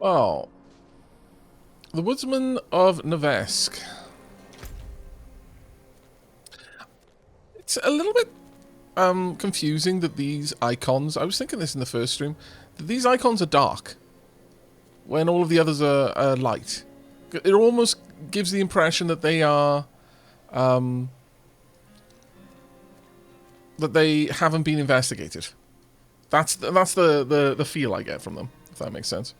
Oh. The Woodsman of Nevesk. It's a little bit confusing that these icons, I was thinking this in the first stream, that these icons are dark when all of the others are light. It almost gives the impression that they are that they haven't been investigated. That's the feel I get from them, if that makes sense.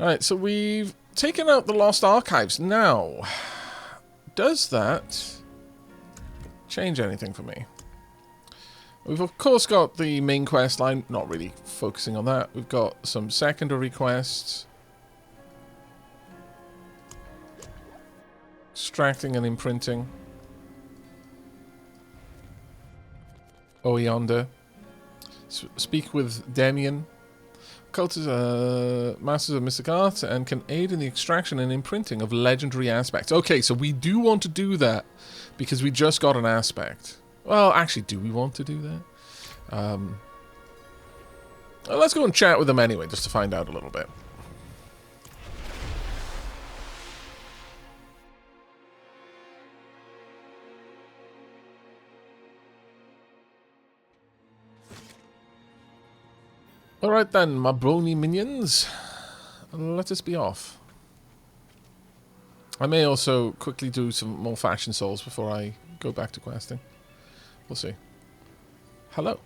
Alright, so we've taken out the Lost Archives. Now, does that change anything for me? We've of course got the main quest line, not really focusing on that. We've got some secondary quests. Extracting and imprinting. Oh, yonder. Speak with Demian. Cultists are masters of mystic art and can aid in the extraction and imprinting of legendary aspects. Okay, so we do want to do that because we just got an aspect. Well, actually, do we want to do that? Well, let's go and chat with them anyway, just to find out a little bit. Alright then, my brony minions. Let us be off. I may also quickly do some more fashion souls before I go back to questing. We'll see. Hello.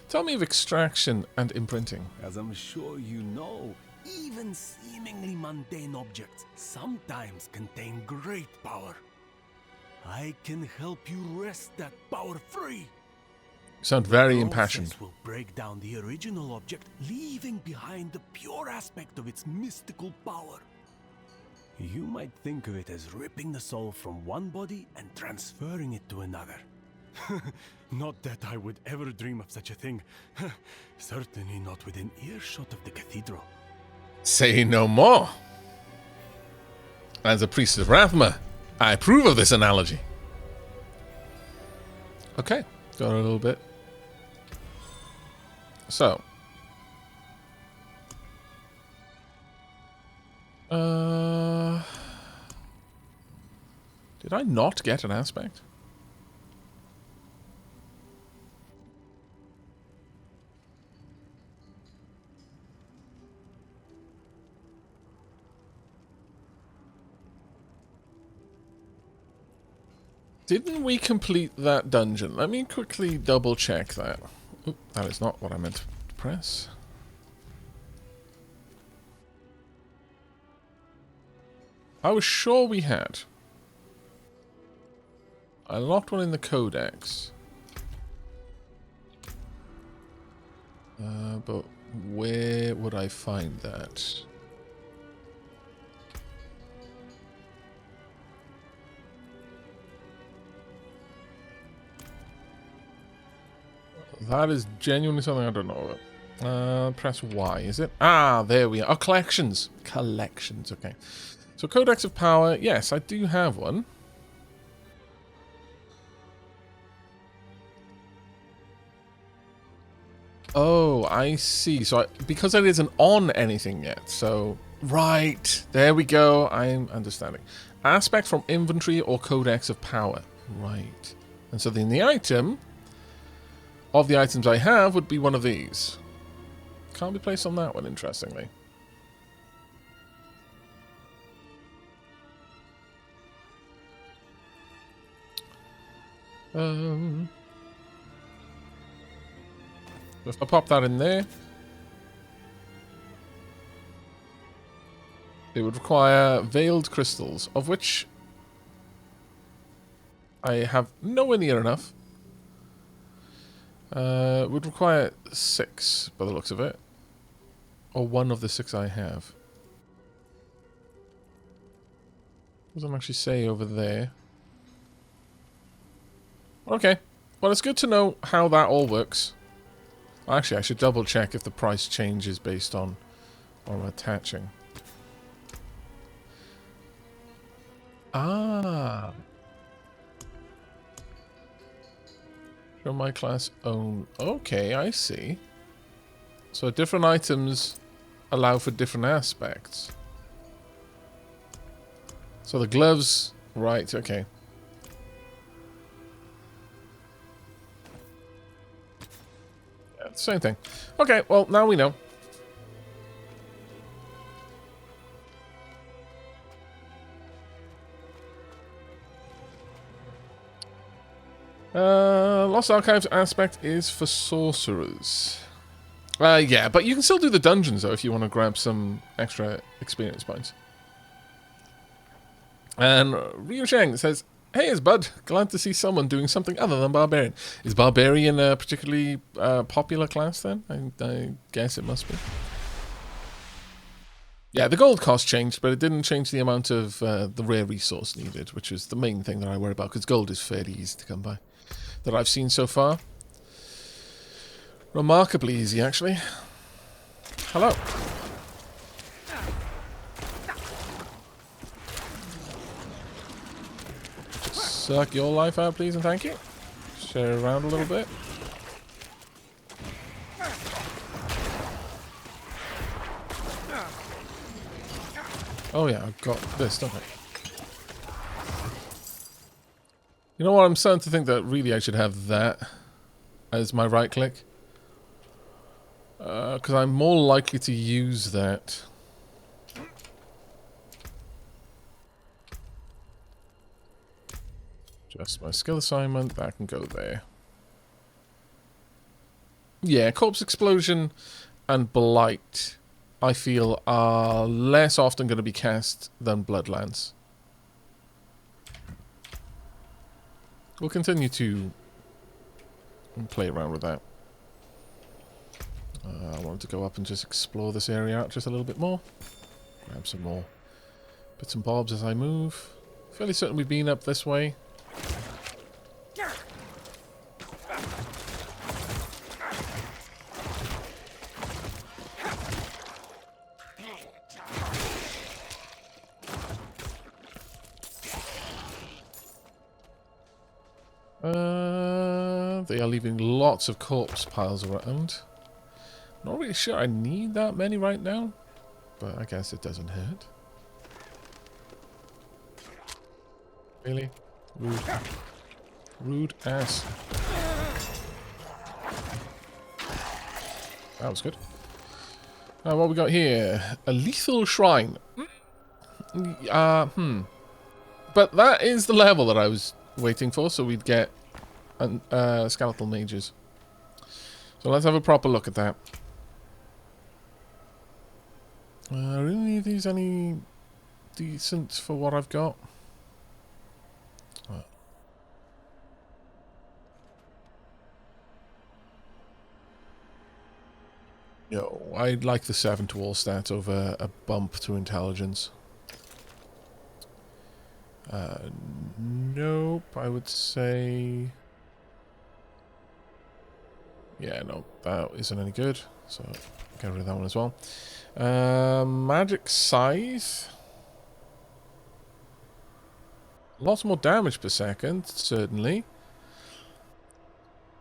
Tell me of extraction and imprinting. As I'm sure you know, even seemingly mundane objects sometimes contain great power. I can help you wrest that power free. You sound very impassioned. The process will break down the original object, leaving behind the pure aspect of its mystical power. You might think of it as ripping the soul from one body and transferring it to another. Not that I would ever dream of such a thing. Certainly not within earshot of the cathedral. Say no more. As a priest of Rathma, I approve of this analogy. Okay, got a little bit. So. Did I not get an aspect? Didn't we complete that dungeon? Let me quickly double check that. Oop, that is not what I meant to press. I was sure we had. I locked one in the codex. But where would I find that? That is genuinely something I don't know about. Press Y, is it? Ah, there we are. Oh, collections. Collections, okay. So, Codex of Power. Yes, I do have one. Oh, I see. So, because it isn't on anything yet. So, right. There we go. I'm understanding. Aspect from inventory or Codex of Power. Right. And so then the item of the items I have would be one of these. Can't be placed on that one, interestingly. If I pop that in there, it would require veiled crystals, of which I have nowhere near enough. Would require 6 by the looks of it, or one of the 6 I have. Doesn't actually say over there. Okay, well, it's good to know how that all works. Actually, I should double check if the price changes based on what I'm attaching. Ah. Show my class own. Okay, I see. So different items allow for different aspects. So the gloves, right, okay. Yeah, same thing. Okay, well, now we know. Lost Archives aspect is for sorcerers. Yeah, but you can still do the dungeons, though, if you want to grab some extra experience points. And Ryu Sheng says, "Hey, it's Bud. Glad to see someone doing something other than Barbarian. Is Barbarian a particularly popular class, then? I guess it must be. Yeah, the gold cost changed, but it didn't change the amount of the rare resource needed, which is the main thing that I worry about, because gold is fairly easy to come by. That I've seen so far. Remarkably easy, actually. Hello. Just suck your life out, please, and thank you. Share around a little bit. Oh yeah, I've got this, don't I? You know what, I'm starting to think that really I should have that as my right click. Because I'm more likely to use that. Just my skill assignment, that can go there. Yeah, Corpse Explosion and Blight, I feel, are less often going to be cast than Bloodlands. We'll continue to play around with that. I wanted to go up and just explore this area out just a little bit more. Grab some more bits and bobs as I move. Fairly certain we've been up this way. They are leaving lots of corpse piles around. Not really sure I need that many right now, but I guess it doesn't hurt. Really? Rude. Rude ass. That was good. Now what we got here? A lethal shrine. But that is the level that I was waiting for, so we'd get skeletal mages. So let's have a proper look at that. Really, are these any decent for what I've got? No, I'd like the 7 to all stat over a bump to intelligence. Nope, I would say... Yeah, no, that isn't any good, so get rid of that one as well. Magic Scythe. Lots more damage per second, certainly.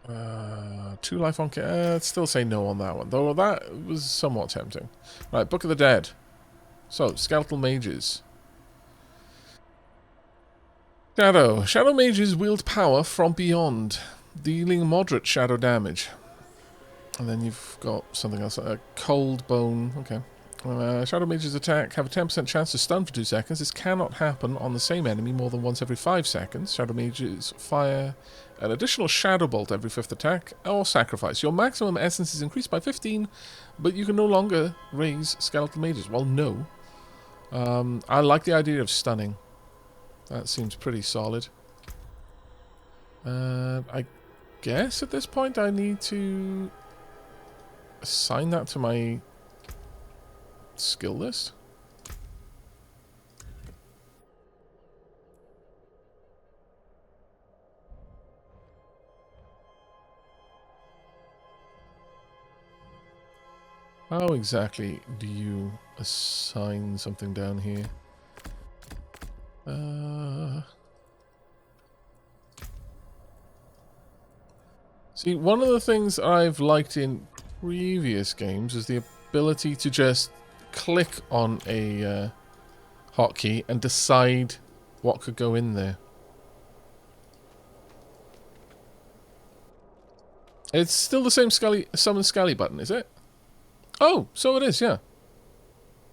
2 life on... I'd still say no on that one, though that was somewhat tempting. Right, Book of the Dead. So, Skeletal Mages. Shadow. Shadow Mages wield power from beyond, dealing moderate shadow damage. And then you've got something else, a Cold Bone. Okay. Shadow Mages attack have a 10% chance to stun for 2 seconds. This cannot happen on the same enemy more than once every 5 seconds. Shadow Mages fire an additional Shadow Bolt every 5th attack or sacrifice. Your maximum essence is increased by 15, but you can no longer raise Skeletal Mages. Well, no. I like the idea of stunning. That seems pretty solid. I guess at this point I need to assign that to my skill list. How exactly do you assign something down here? See, one of the things I've liked in previous games is the ability to just click on a hotkey and decide what could go in there. It's still the same summon Skelly button, is it? Oh, so it is, yeah.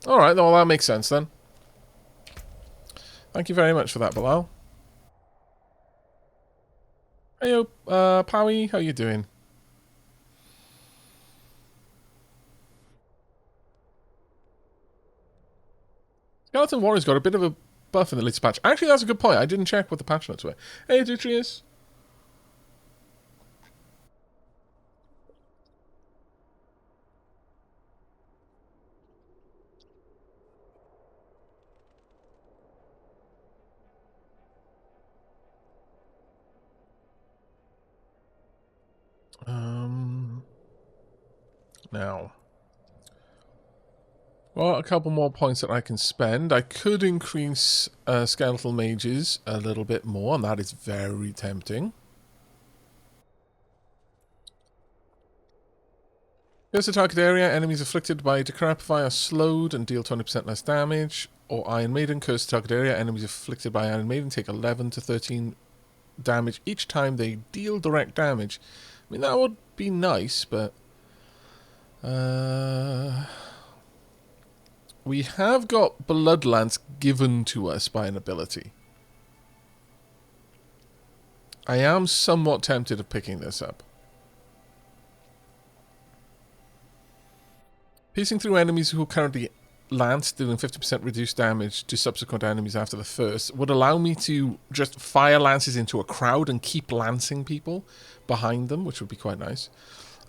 Alright, well that makes sense then. Thank you very much for that, Bilal. Hey, Powie, how you doing? Skeleton Warrior's got a bit of a buff in the latest patch. Actually, that's a good point. I didn't check what the patch notes were. Hey, Detrius. Now. Well, a couple more points that I can spend. I could increase skeletal mages a little bit more, and that is very tempting. Here's the target area. Enemies afflicted by Decrepify are slowed and deal 20% less damage. Or Iron Maiden. Curse the target area. Enemies afflicted by Iron Maiden take 11 to 13 damage each time they deal direct damage. I mean, that would be nice, but... we have got Bloodlance given to us by an ability. I am somewhat tempted of picking this up. Piercing through enemies who currently lance, dealing 50% reduced damage to subsequent enemies after the first, would allow me to just fire lances into a crowd and keep lancing people behind them, which would be quite nice.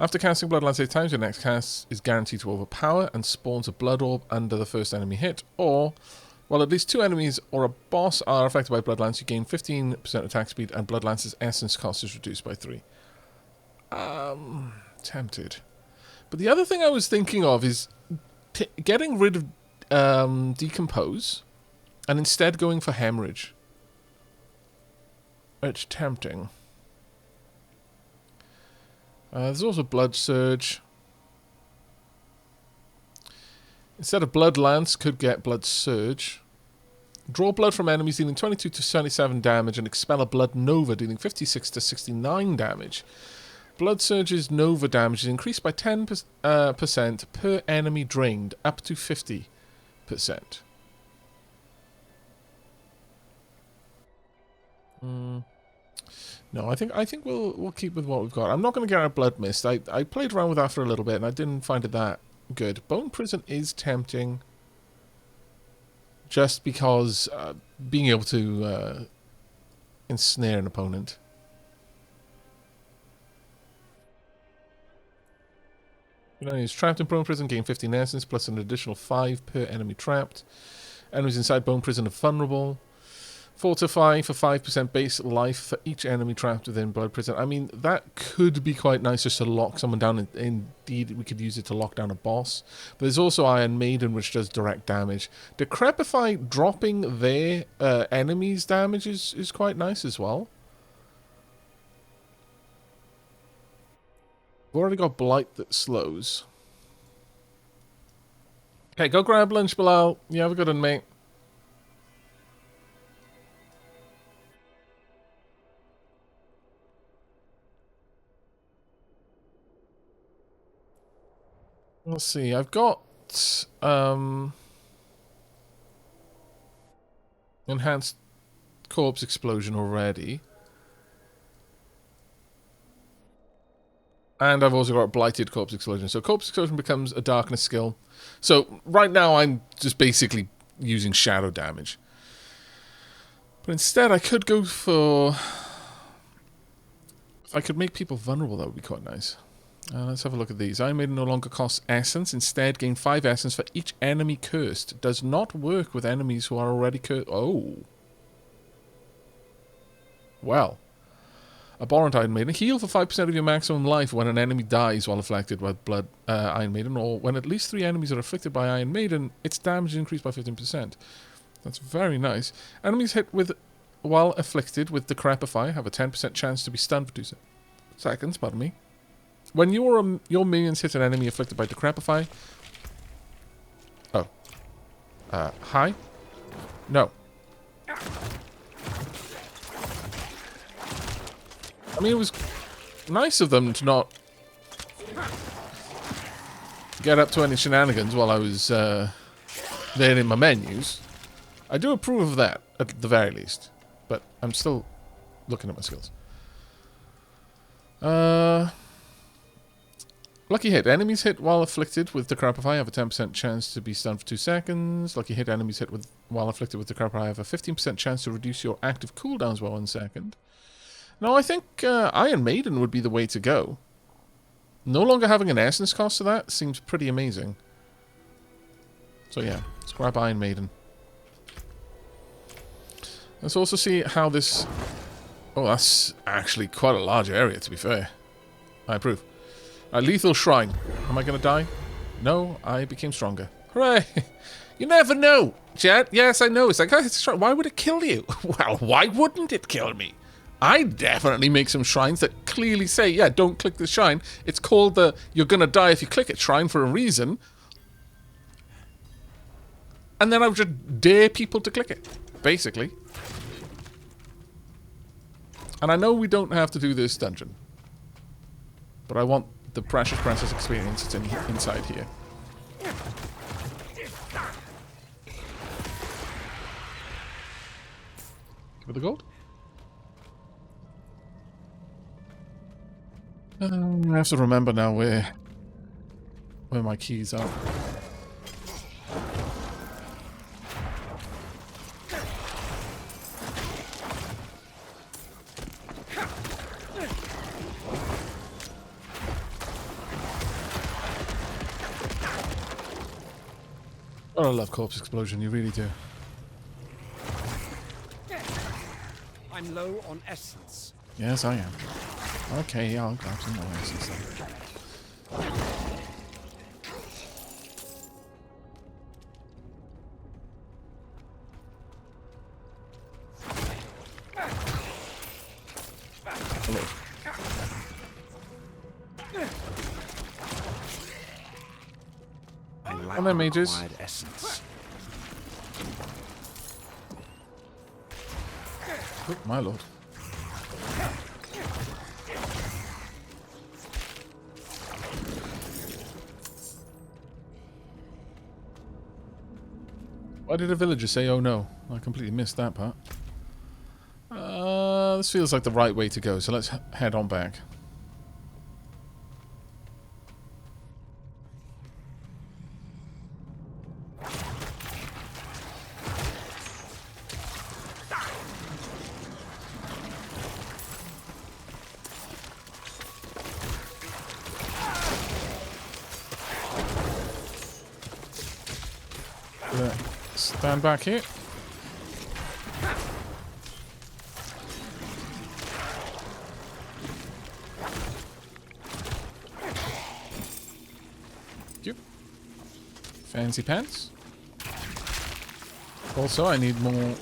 After casting Blood Lance 8 times, your next cast is guaranteed to overpower and spawns a Blood Orb under the first enemy hit, or, while at least 2 enemies or a boss are affected by Blood Lance, you gain 15% attack speed and Blood Lance's essence cost is reduced by 3. Tempted. But the other thing I was thinking of is getting rid of Decompose and instead going for Hemorrhage. It's tempting. There's also Blood Surge. Instead of Blood Lance, could get Blood Surge. Draw blood from enemies dealing 22 to 77 damage and expel a Blood Nova dealing 56 to 69 damage. Blood Surge's Nova damage is increased by 10% per enemy drained, up to 50%. No, I think we'll keep with what we've got. I'm not going to get out Blood Mist. I played around with that for a little bit and I didn't find it that good. Bone Prison is tempting, just because being able to ensnare an opponent. He's trapped in Bone Prison, gain 15 essence plus an additional 5 per enemy trapped. Enemies inside Bone Prison are vulnerable. Fortify for 5% base life for each enemy trapped within Blood Prison. I mean, that could be quite nice just to lock someone down. Indeed, we could use it to lock down a boss. But there's also Iron Maiden, which does direct damage. Decrepify dropping their enemies' damage is quite nice as well. We've already got Blight that slows. Okay, go grab lunch, Bilal. You have a good one, mate. Let's see, I've got enhanced corpse explosion already. And I've also got blighted corpse explosion. So corpse explosion becomes a darkness skill. So right now I'm just basically using shadow damage. But instead I could go for... if I could make people vulnerable, that would be quite nice. Let's have a look at these. Iron Maiden no longer costs essence. Instead, gain 5 essence for each enemy cursed. Does not work with enemies who are already cursed. Oh. Well. Abhorrent Iron Maiden. Heal for 5% of your maximum life when an enemy dies while afflicted by Iron Maiden, or when at least 3 enemies are afflicted by Iron Maiden, its damage is increased by 15%. That's very nice. Enemies hit while afflicted with Decrepify have a 10% chance to be stunned for 2 seconds. Pardon me. When your minions hit an enemy afflicted by Decrepify... oh. Hi? No. I mean, it was nice of them to not get up to any shenanigans while I was there in my menus. I do approve of that, at the very least. But I'm still looking at my skills. Lucky hit. Enemies hit while afflicted with Decrepify have a 10% chance to be stunned for 2 seconds. Lucky hit. Enemies hit while afflicted with Decrepify have a 15% chance to reduce your active cooldowns by 1 second. No, I think Iron Maiden would be the way to go. No longer having an essence cost to that seems pretty amazing. So yeah, let's grab Iron Maiden. Let's also see how this... Oh, that's actually quite a large area, to be fair. I approve. Lethal Shrine. Am I going to die? No, I became stronger. Hooray! You never know, chat. Yes, I know. It's like, why would it kill you? Well, why wouldn't it kill me? I definitely make some shrines that clearly say, yeah, don't click this shrine. It's called the you're going to die if you click it shrine for a reason. And then I would just dare people to click it, basically. And I know we don't have to do this dungeon. But I want the Precious Princess experience that's inside here. Give it the gold. I have to remember now where my keys are. Oh, I love Corpse Explosion, you really do. I'm low on essence. Yes, I am. Okay, I'll grab some more essence then. Hello. I And then mages. acquired essence. Oh, my lord. Why did a villager say, oh no? I completely missed that part. This feels like the right way to go, so let's head on back. Stand back here. Thank you. Fancy pants. Also, I need more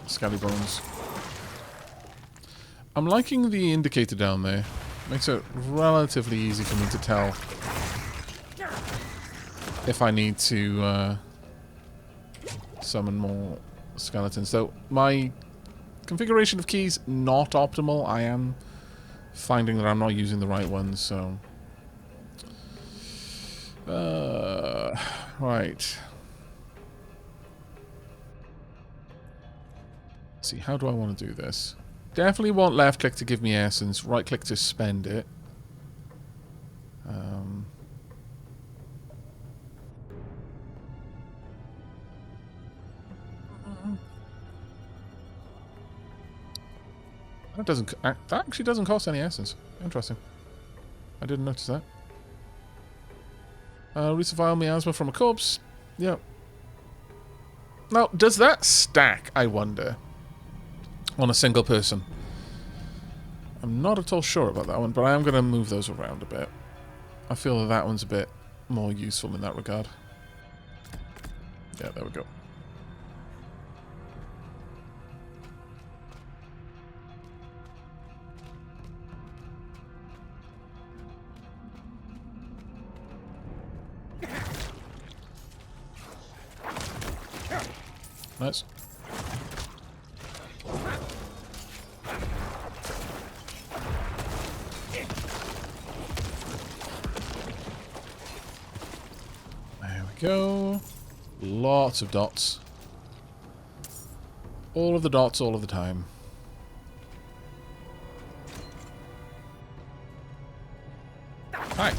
scally bones. I'm liking the indicator down there. Makes it relatively easy for me to tell if I need to summon more skeletons. So my configuration of keys not optimal. I am finding that I'm not using the right ones, so right. Let's see, how do I want to do this? Definitely want left click to give me essence, right click to spend it. That actually doesn't cost any essence. Interesting. I didn't notice that. Resurvival miasma from a corpse. Yep. Now, does that stack, I wonder, on a single person? I'm not at all sure about that one, but I am going to move those around a bit. I feel that that one's a bit more useful in that regard. Yeah, there we go. Nice. There we go. Lots of dots. All of the dots, all of the time. Hi.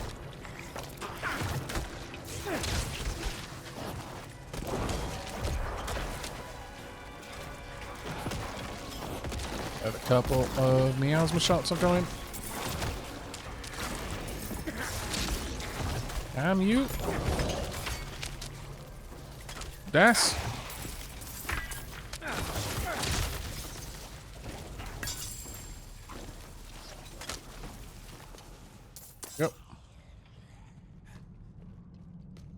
Have a couple of miasma shots are going. Damn you. Das. Yep.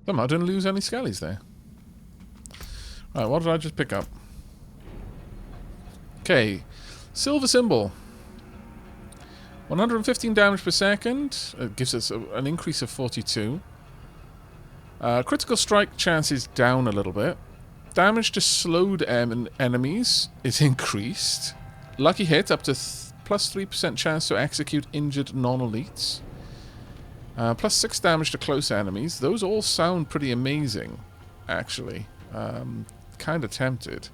Somehow I didn't lose any skellies there. Right, what did I just pick up? Okay. Silver symbol. 115 damage per second. It gives us an increase of 42. Critical strike chance is down a little bit. Damage to slowed enemies is increased. Lucky hit up to plus 3% chance to execute injured non-elites. Plus 6 damage to close enemies. Those all sound pretty amazing, actually. Kind of tempted.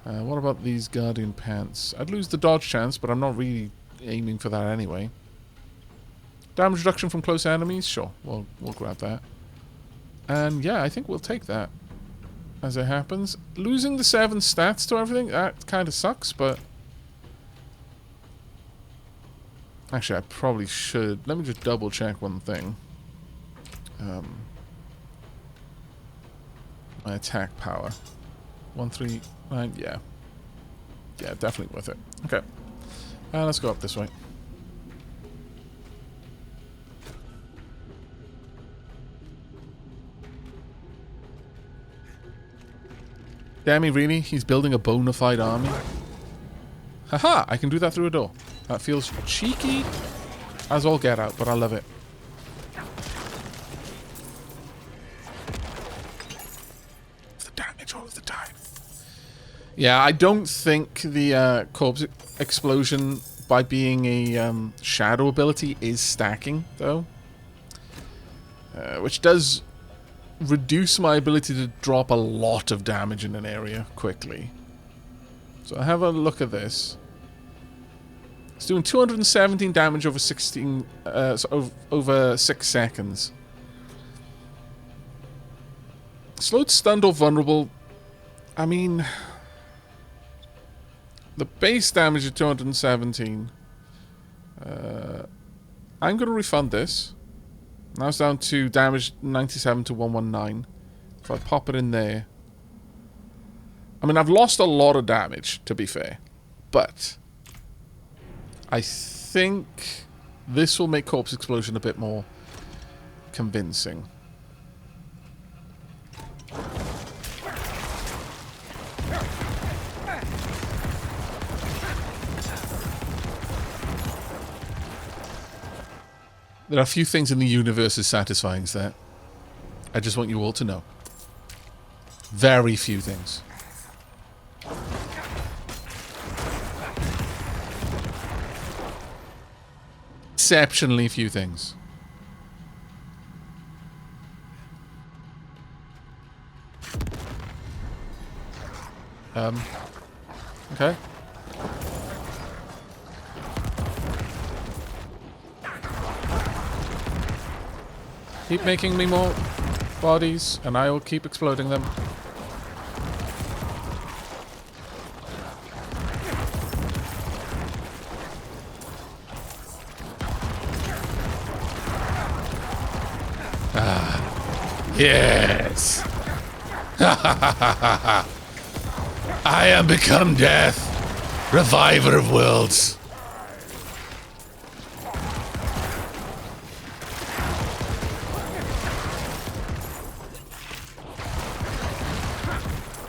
What about these Guardian Pants? I'd lose the dodge chance, but I'm not really aiming for that anyway. Damage reduction from close enemies? Sure, we'll grab that. And yeah, I think we'll take that as it happens. Losing the 7 stats to everything, that kind of sucks, but... Actually, I probably should... Let me just double check one thing. My attack power. 139, yeah. Yeah, definitely worth it. Okay. Let's go up this way. Damn, really? He's building a bona fide army? Haha! I can do that through a door. That feels cheeky as all get out, but I love it. The damage all of the time. Yeah, I don't think the corpse explosion, by being a shadow ability, is stacking, though. Which does reduce my ability to drop a lot of damage in an area quickly. So have a look at this. It's doing 217 damage over 16, over 6 seconds. Slowed, stunned, or vulnerable. I mean, the base damage is 217. I'm going to refund this. Now it's down to damage 97 to 119. If I pop it in there. I mean, I've lost a lot of damage, to be fair. But I think this will make Corpse Explosion a bit more convincing. There are a few things in the universe as satisfying as that. I just want you all to know. Very few things. Exceptionally few things. Okay. Keep making me more bodies, and I will keep exploding them. Ah, yes! I am become death, reviver of worlds.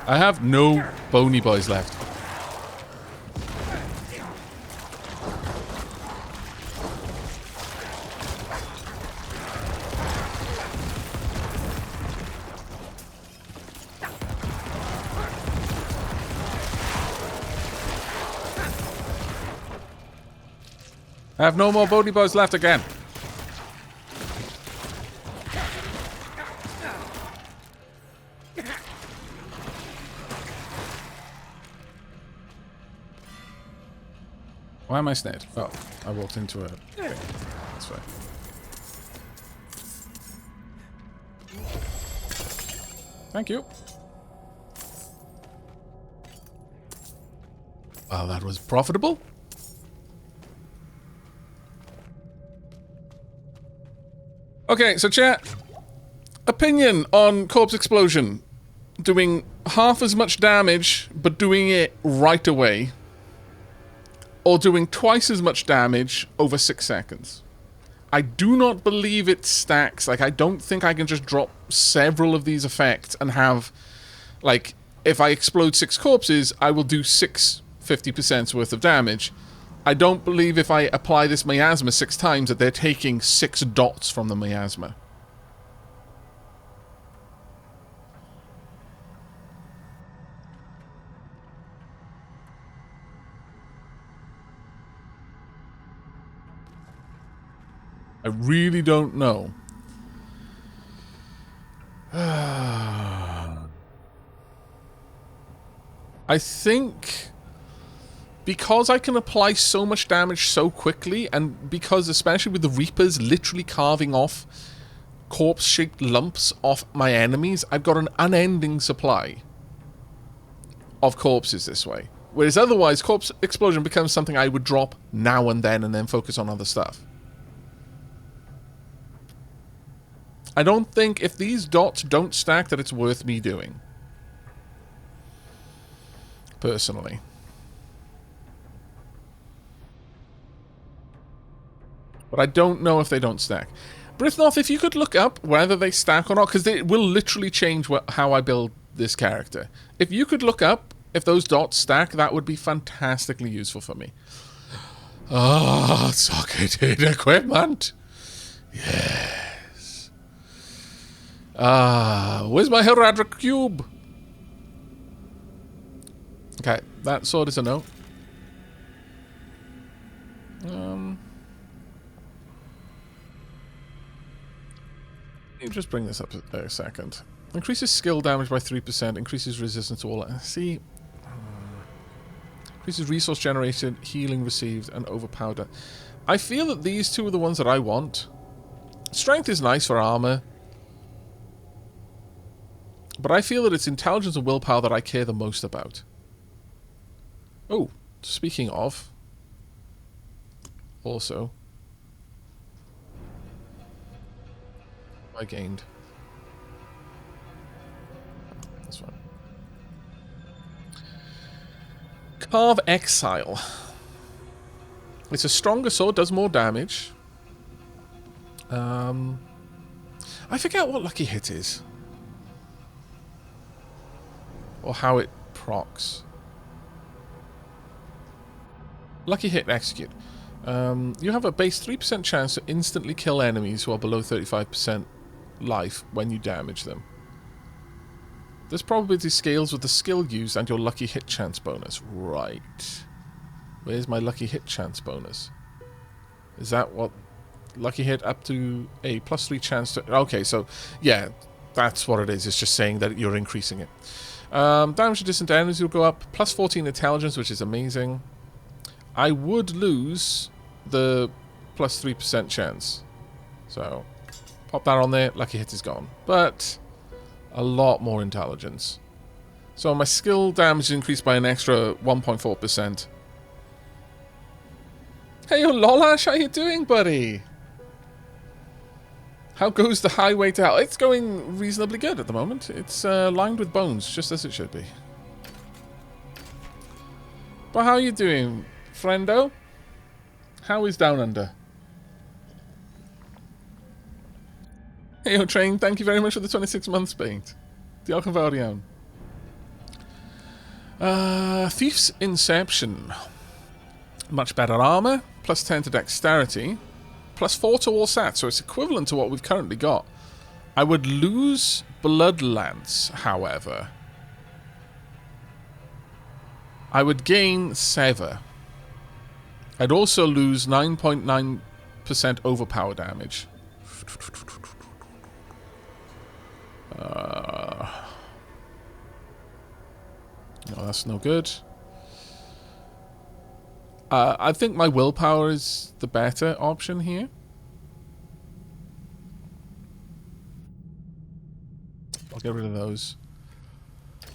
I have no bony boys left. I have no more body bows left again. Why am I snared? Oh, I walked into a thing. That's fine. Thank you. Well, that was profitable. Okay, so chat. Opinion on Corpse Explosion. Doing half as much damage, but doing it right away. Or doing twice as much damage over 6 seconds. I do not believe it stacks. Like, I don't think I can just drop several of these effects and have, like, if I explode 6 corpses, I will do 6 50% worth of damage. I don't believe if I apply this miasma 6 times that they're taking 6 dots from the miasma. I really don't know. I think because I can apply so much damage so quickly, and because especially with the Reapers literally carving off corpse-shaped lumps off my enemies, I've got an unending supply of corpses this way. Whereas otherwise, Corpse Explosion becomes something I would drop now and then focus on other stuff. I don't think if these dots don't stack that it's worth me doing. Personally. But I don't know if they don't stack. Brithnoth, if you could look up whether they stack or not, because it will literally change how I build this character. If you could look up if those dots stack, that would be fantastically useful for me. Ah, socketed equipment. Yeah. Where's my Heradric cube? Okay, that sword is a no. Let me just bring this up a second. Increases skill damage by 3%, increases resistance to all... See? Increases resource generated, healing received, and overpowered. I feel that these two are the ones that I want. Strength is nice for armor. But I feel that it's intelligence and willpower that I care the most about. Oh, speaking of... Also... I gained. That's fine. Carve Exile. It's a stronger sword, does more damage. I forget what Lucky Hit is. Or how it procs. Lucky Hit and Execute. You have a base 3% chance to instantly kill enemies who are below 35% life when you damage them. This probability scales with the skill used and your lucky hit chance bonus. Right. Where's my lucky hit chance bonus? Is that what... Lucky hit up to a +3 chance to... Okay, so, yeah, that's what it is. It's just saying that you're increasing it. Damage to distant enemies will go up. +14 intelligence, which is amazing. I would lose the +3% chance. So, pop that on there. Lucky hit is gone. But a lot more intelligence. So my skill damage is increased by an extra 1.4%. Hey, yo, Lolash, how you doing, buddy? How goes the highway to hell? It's going reasonably good at the moment. It's lined with bones, just as it should be. But how are you doing, friendo? How is Down Under? Hey, yo, Train, thank you very much for the 26 months, mate. Diolch yn fawr iawn. Thief's Inception. Much better armor, +10 to dexterity, +4 to all stats, so it's equivalent to what we've currently got. I would lose Blood Lance, however. I would gain Sever. I'd also lose 9.9% overpower damage. No, that's no good. I think my willpower is the better option here. I'll get rid of those.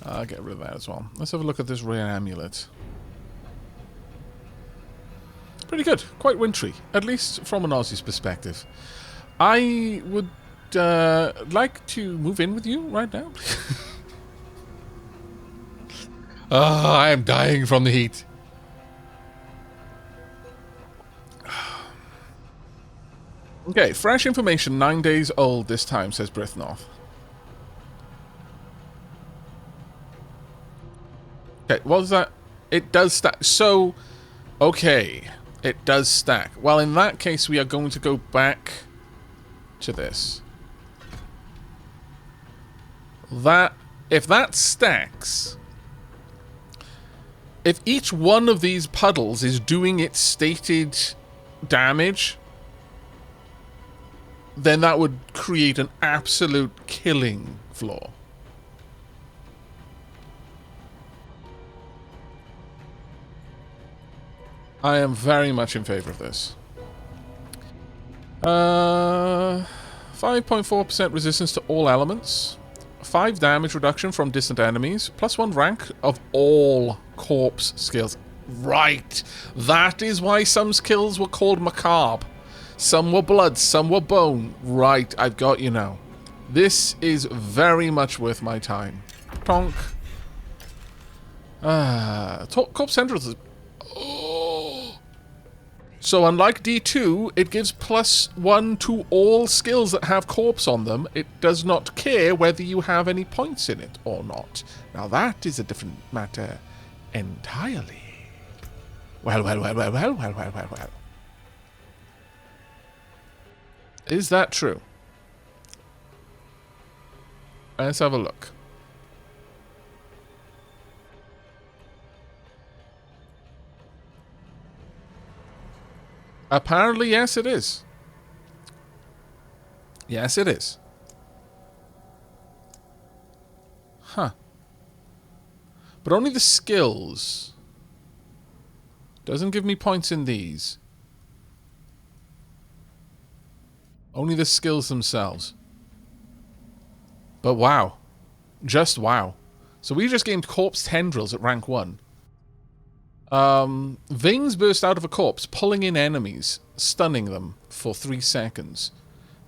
I'll get rid of that as well. Let's have a look at this rare amulet. Pretty good. Quite wintry. At least from an Aussie's perspective. I would like to move in with you right now. I am dying from the heat. Okay, fresh information, 9 days old this time, says Brithnoth. Okay, what was that? It does stack. So, okay, it does stack. Well, in that case, we are going to go back to this. If that stacks, if each one of these puddles is doing its stated damage, then that would create an absolute killing floor. I am very much in favor of this. 5.4% resistance to all elements. 5 damage reduction from distant enemies. +1 rank of all corpse skills. Right. That is why some skills were called macabre. Some were blood, some were bone. Right, I've got you now. This is very much worth my time. Tonk. Corpse tendrils is... Oh. So unlike D2, it gives +1 to all skills that have corpse on them. It does not care whether you have any points in it or not. Now that is a different matter entirely. Well. Is that true? Let's have a look. Apparently, yes, it is. Yes, it is. Huh. But only the skills. Doesn't give me points in these. Only the skills themselves. But wow. Just wow. So we just gained corpse tendrils at rank 1. Veins burst out of a corpse, pulling in enemies, stunning them for 3 seconds,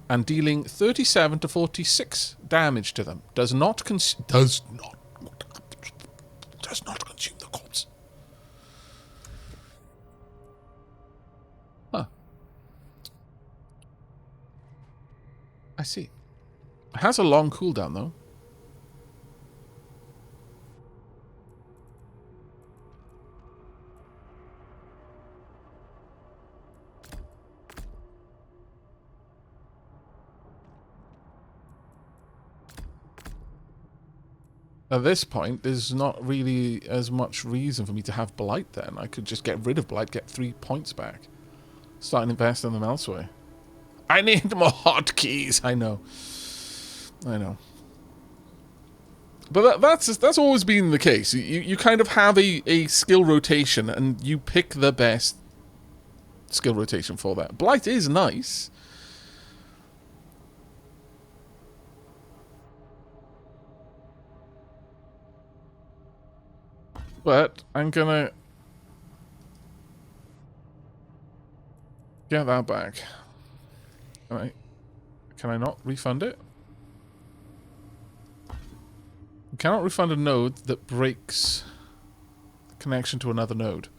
and dealing 37 to 46 damage to them. Does not consume the corpse. Huh. I see. It has a long cooldown, though. At this point, there's not really as much reason for me to have Blight then. I could just get rid of Blight, get 3 points back. Start investing them elsewhere. I need more hotkeys. I know. But that's always been the case. You kind of have a skill rotation, and you pick the best skill rotation for that. Blight is nice. But I'm gonna get that back. Can I not refund it? You cannot refund a node that breaks the connection to another node.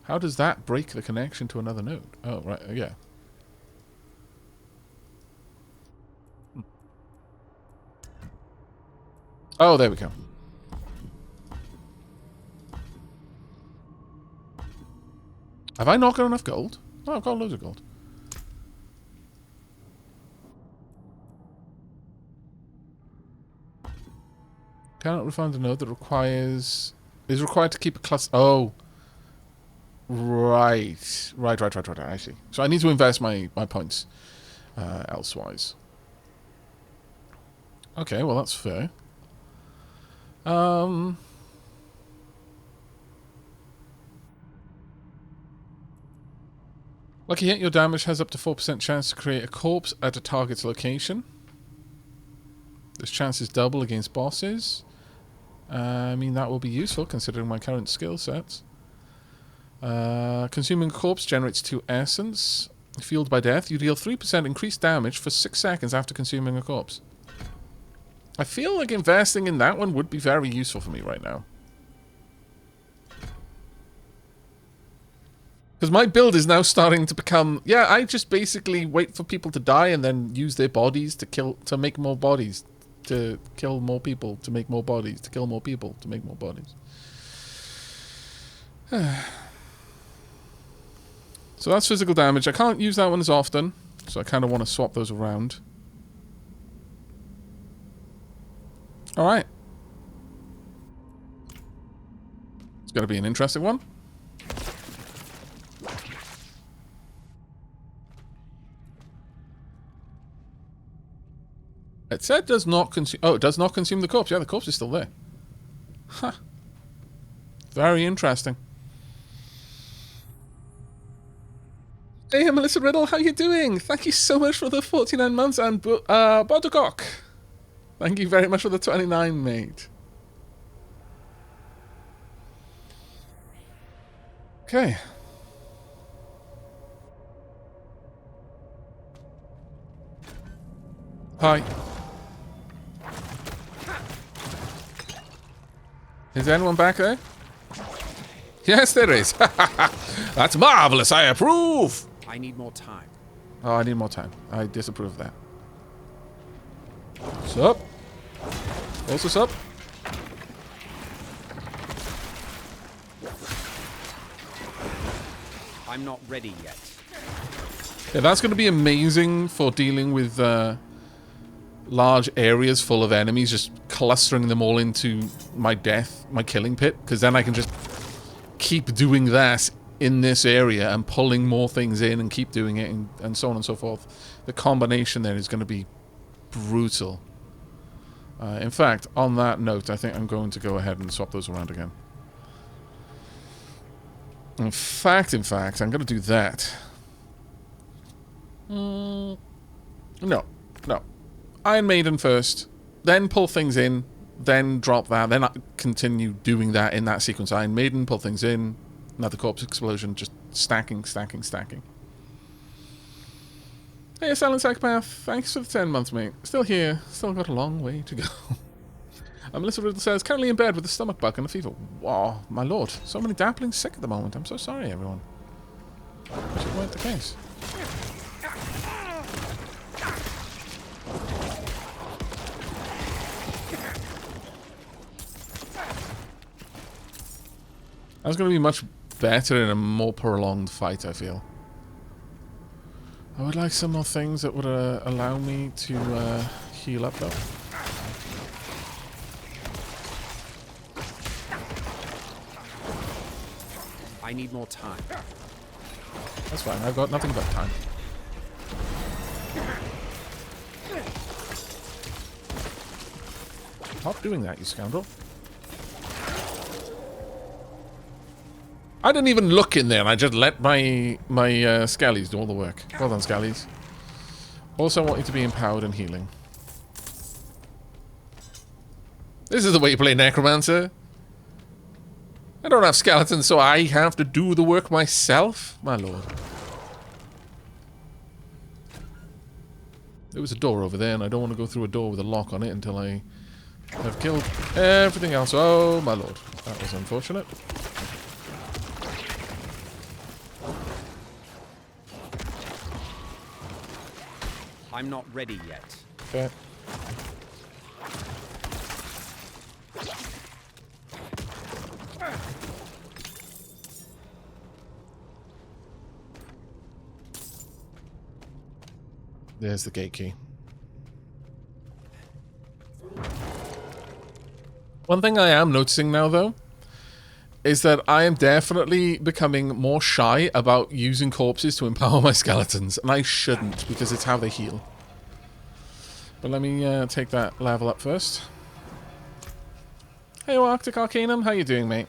How does that break the connection to another node? Oh, right, yeah. Oh, there we go. Have I not got enough gold? Oh, I've got loads of gold. Cannot refund a node that is required to keep a cluster. Oh. Right. I see. So I need to invest my points elsewise. Okay, well that's fair. Lucky hit, your damage has up to 4% chance to create a corpse at a target's location. This chance is double against bosses. I mean, that will be useful considering my current skill sets. Consuming a corpse generates 2 essence. Fueled by death, you deal 3% increased damage for 6 seconds after consuming a corpse. I feel like investing in that one would be very useful for me right now. Because my build is now starting to become... Yeah, I just basically wait for people to die and then use their bodies to make more bodies. To kill more people, to make more bodies. To kill more people, to make more bodies. So that's physical damage. I can't use that one as often, so I kind of want to swap those around. Alright. It's going to be an interesting one. It said does not consume... Oh, it does not consume the corpse. Yeah, the corpse is still there. Huh. Very interesting. Hey, Melissa Riddle, how you doing? Thank you so much for the 49 months, and Bodogok. Thank you very much for the 29, mate. Okay. Hi. Is anyone back there? Yes, there is. That's marvelous. I approve. I need more time. Oh, I need more time. I disapprove of that. Sup? Also sup? I'm not ready yet. Yeah, that's going to be amazing for dealing with large areas full of enemies, just clustering them all into my killing pit, because then I can just keep doing that in this area and pulling more things in and keep doing it and so on and so forth. The combination there is going to be brutal. In fact, on that note, I think I'm going to go ahead and swap those around again. In fact, I'm going to do that. No. Iron Maiden first, then pull things in, then drop that, then I continue doing that in that sequence. Iron Maiden, pull things in, another corpse explosion, just stacking. Hey, Silent Psychopath, thanks for the 10 months, mate. Still here, still got a long way to go. Melissa Riddle says, currently in bed with a stomach bug and a fever. Wow, my lord, so many damplings sick at the moment. I'm so sorry, everyone. Wish it weren't the case. That's going to be much better in a more prolonged fight, I feel. I would like some more things that would allow me to heal up, though. I need more time. That's fine, I've got nothing but time. Stop doing that, you scoundrel. I didn't even look in there, and I just let my Skellies do all the work. Well done, Skellies. Also want you to be empowered and healing. This is the way you play Necromancer. I don't have skeletons, so I have to do the work myself, my lord. There was a door over there, and I don't want to go through a door with a lock on it until I have killed everything else. Oh, my lord. That was unfortunate. I'm not ready yet. Okay. There's the gate key. One thing I am noticing now, though, is that I am definitely becoming more shy about using corpses to empower my skeletons. And I shouldn't, because it's how they heal. But let me take that level up first. Hey, Arctic Arcanum. How you doing, mate?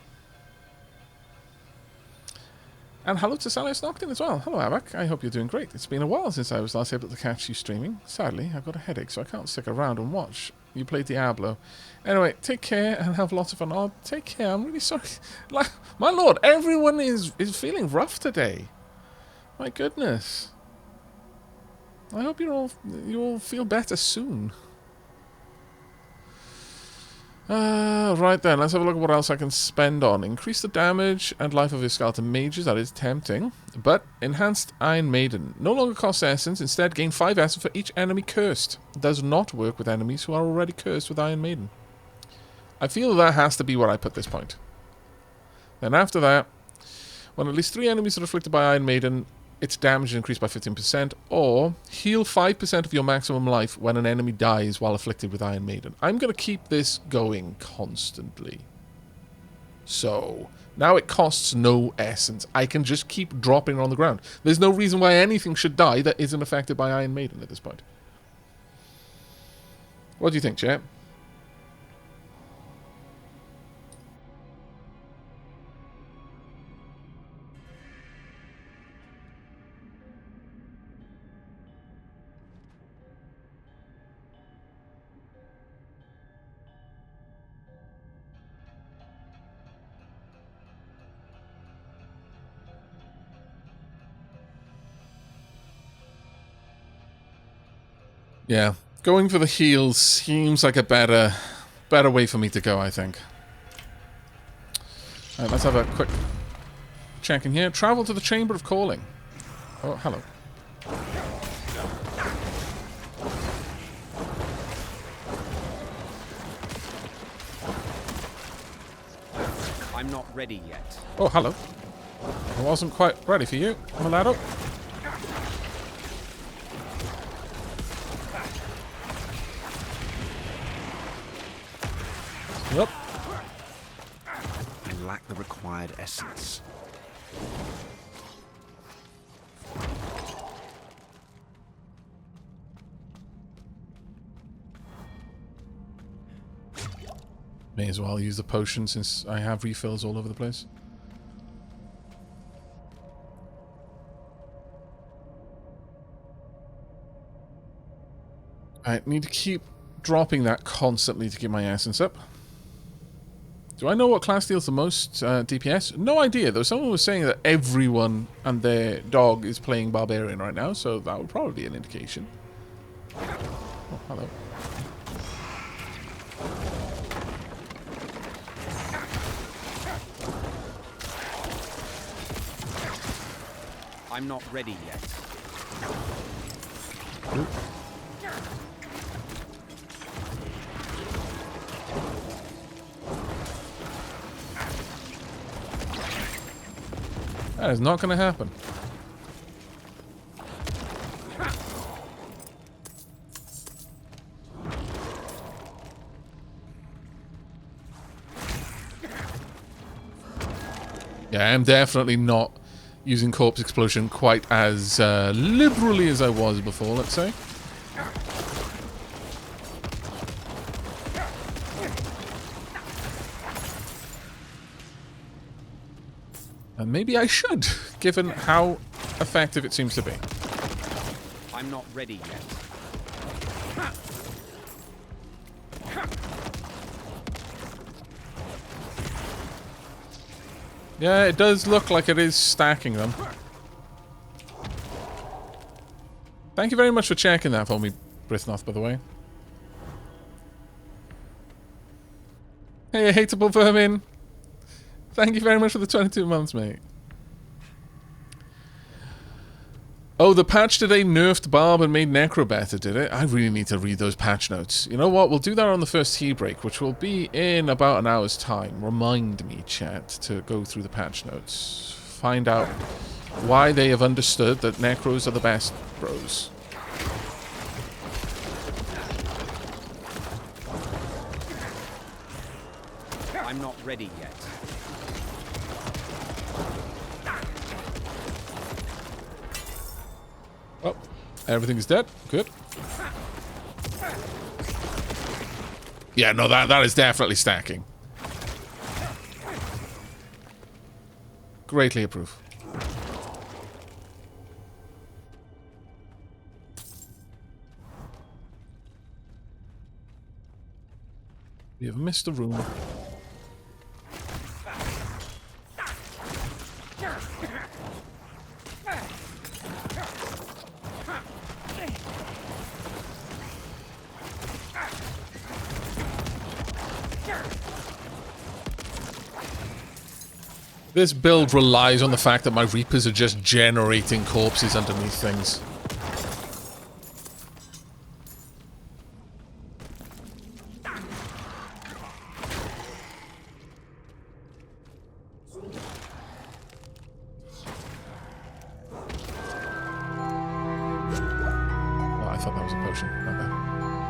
And hello to Salius Noctin as well. Hello, Aavak. I hope you're doing great. It's been a while since I was last able to catch you streaming. Sadly, I've got a headache, so I can't stick around and watch you play Diablo. Anyway, take care and have lots of fun. Oh, take care. I'm really sorry. Like, my lord, everyone is feeling rough today. My goodness. I hope you all feel better soon. Right then, let's have a look at what else I can spend on. Increase the damage and life of your skeleton mages, that is tempting. But Enhanced Iron Maiden. No longer costs essence, instead gain 5 essence for each enemy cursed. Does not work with enemies who are already cursed with Iron Maiden. I feel that has to be where I put this point. Then after that, when at least 3 enemies are afflicted by Iron Maiden, its damage is increased by 15%, or heal 5% of your maximum life when an enemy dies while afflicted with Iron Maiden. I'm going to keep this going constantly. So, now it costs no essence. I can just keep dropping on the ground. There's no reason why anything should die that isn't affected by Iron Maiden at this point. What do you think, chat? Yeah, going for the heals seems like a better way for me to go, I think. Alright, let's have a quick check in here. Travel to the Chamber of Calling. Oh, hello. I'm not ready yet. Oh, hello. I wasn't quite ready for you. I'm allowed up. Yep. I lack the required essence. May as well use the potion since I have refills all over the place. I need to keep dropping that constantly to get my essence up. Do I know what class deals the most DPS? No idea, though. Someone was saying that everyone and their dog is playing Barbarian right now, so that would probably be an indication. Oh, hello. I'm not ready yet. Ooh. That is not going to happen. Yeah, I'm definitely not using Corpse Explosion quite as liberally as I was before, let's say. And maybe I should, given how effective it seems to be. I'm not ready yet. Yeah, it does look like it is stacking them. Thank you very much for checking that for me, Brithnoth, by the way. Hey, hateable vermin. Thank you very much for the 22 months, mate. Oh, the patch today nerfed Barb and made Necro better, did it? I really need to read those patch notes. You know what? We'll do that on the first tea break, which will be in about an hour's time. Remind me, chat, to go through the patch notes. Find out why they have understood that Necros are the best bros. I'm not ready yet. Everything is dead. Good. Yeah, no, that is definitely stacking. Greatly approve. We have missed a room. This build relies on the fact that my Reapers are just generating corpses underneath things. Oh, I thought that was a potion. My bad.